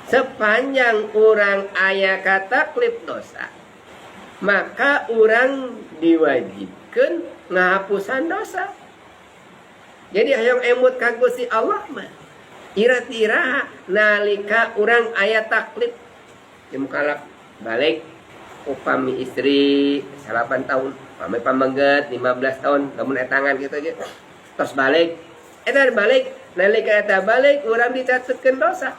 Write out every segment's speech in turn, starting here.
sepanjang orang aya kataklif dosa, maka orang diwajibkan ngahapusan dosa. Jadi hayang emut ka Gusti Allah mah ira-ira nalika orang aya taklif mukalaf balik upami istri 8 tahun, upami pamengget 15 tahun, lamun etangan gitu aja. Terus balik, eta balik, nalika eta balik urang dicatatkeun dosa.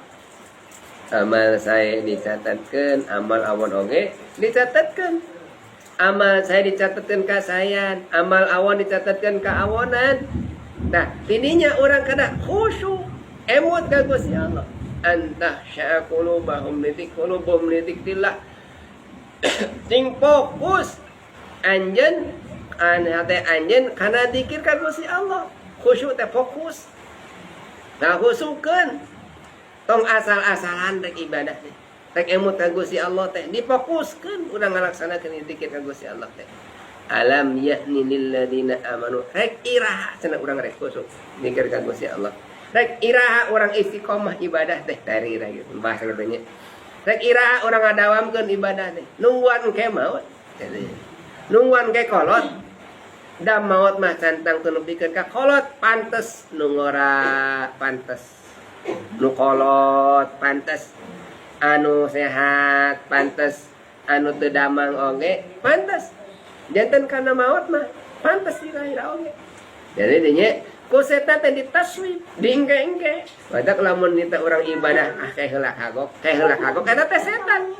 Amal saya dicatatkeun, amal awon oge dicatatkeun. Amal saya dicatatkeun ka sayan, amal awon dicatatkeun ka awonan. Nah, tininya orang kada khusyuk, emut ka Gusti Allah. Antah syaqulubahum lidzikrulubum lidzikrillah. Sing fokus anjeun hate anjeun kana zikir ka Gusti Allah. Khusyuk teh fokus. Nah, khusyukeun tong asal-asalan rek ibadah teh. Rek emut ka Gusti Allah teh difokuskeun urang ngalaksanakeun zikir ka Gusti Allah teh. Alam yakni lil ladina amanu. Rek iraha cenah urang rek khusyuk zikir ka Gusti Allah. Rek iraha orang istiqomah ibadah teh dari ira gitu bahasa katanya. Rek iraha orang ngadawamkeun ibadah teh. Nungguan ke maut. Nungguan ke kolot. Da maut mah cantang teu nepikeun ka kolot pantes nu ngora pantes. Nu kolot pantes. Anu sehat pantes. Anu teu damang oge pantes. Janten kana maut mah pantes ira-ira oge. Jadi dinya ku setan teh ditaswib, diengke-engke. Badak lamun nita urang ibadah, kayak heula kagok eta teh setan.